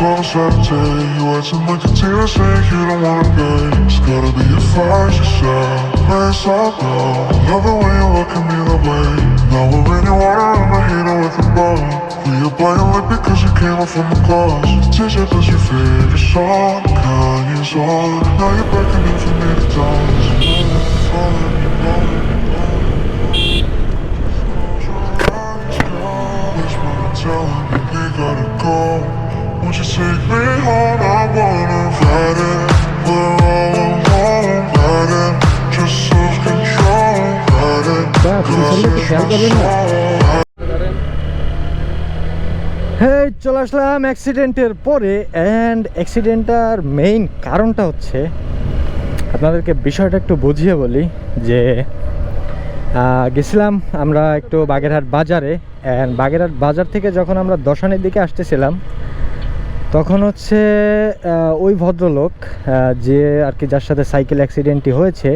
close every day. You acting like a tear saying you don't wanna pay. It's gotta be a fire yourself. Face all down. Love it when you look at me that way. Now we're in your water and I hate it with a ball. We are buying lip because you came up from the class. T-shirt is your favorite song, Kanye's on. Now you're beckoning for me to dance. Telling me we gotta go. Won't you take me home? I wanna ride it. We're all alone, ride it. Just lose control, ride it. Cause it's হেই, চলে আসলাম অ্যাক্সিডেন্টের পরে। And অ্যাক্সিডেন্টটার main কারণটা হচ্ছে, আপনাদেরকে বিষয়টা একটু বুঝিয়ে বলি যে গেছিলাম আমরা একটু বাগেরহাট বাজারে। অ্যান্ড বাগেরহাট বাজার থেকে যখন আমরা দশানের দিকে আসতেছিলাম, তখন হচ্ছে ওই ভদ্রলোক যে আর কি, যার সাথে সাইকেল অ্যাক্সিডেন্টটি হয়েছে,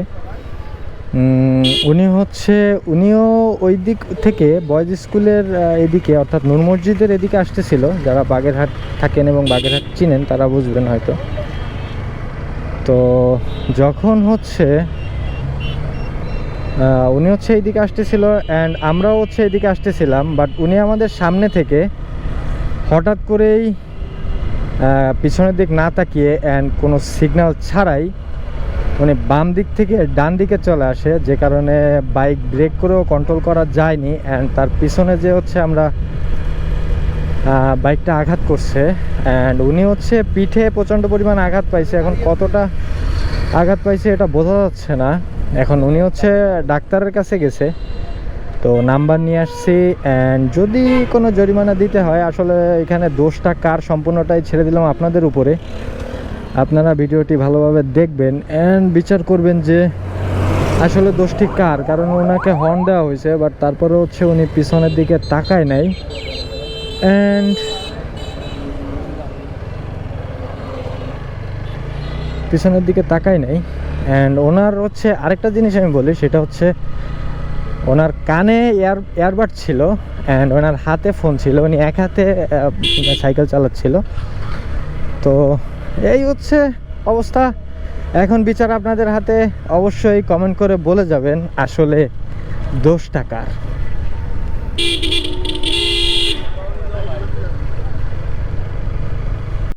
উনিও ওই দিক থেকে বয়েজ স্কুলের এদিকে, অর্থাৎ নূর মসজিদের এদিকে আসতেছিল। যারা বাগেরহাট থাকেন এবং বাগেরহাট চিনেন তারা বুঝবেন হয়তো। তো যখন হচ্ছে উনি হচ্ছে এইদিকে আসতেছিল অ্যান্ড আমরাও হচ্ছে এইদিকে আসতেছিলাম, বাট উনি আমাদের সামনে থেকে হঠাৎ করেই পিছনের দিক না তাকিয়ে অ্যান্ড কোনো সিগন্যাল ছাড়াই উনি বাম দিক থেকে ডান দিকে চলে আসে, যে কারণে বাইক ব্রেক করেও কন্ট্রোল করা যায়নি। অ্যান্ড তার পিছনে যে হচ্ছে আমরা বাইকটা আঘাত করছে, অ্যান্ড উনি হচ্ছে পিঠে প্রচণ্ড পরিমাণ আঘাত পাইছে। এখন কতটা আঘাত পাইছে এটা বোঝা যাচ্ছে না। এখন উনি হচ্ছে ডাক্তারের কাছে গেছে, তো নাম্বার নিয়ে আসছি। অ্যান্ড যদি কোনো জরিমানা দিতে হয়, আসলে এখানে দোষটা কার সম্পূর্ণটাই ছেড়ে দিলাম আপনাদের উপরে। আপনারা ভিডিওটি ভালোভাবে দেখবেন অ্যান্ড বিচার করবেন যে আসলে দোষটি কার। কারণ ওনাকে হর্ন দেওয়া হয়েছে, বাট তারপরে হচ্ছে উনি পিছনের দিকে তাকায় নাই। অ্যান্ড পিছনের দিকে তাকায় নাই। অ্যান্ড ওনার হচ্ছে আরেকটা জিনিস আমি বলি, সেটা হচ্ছে ওনার কানে এয়ারবাড ছিল অ্যান্ড ওনার হাতে ফোন ছিল। উনি এক হাতে সাইকেল চালাচ্ছিল। তো এই হচ্ছে অবস্থা। এখন বিচার আপনাদের হাতে। অবশ্যই কমেন্ট করে বলে যাবেন আসলে দোষটা কার।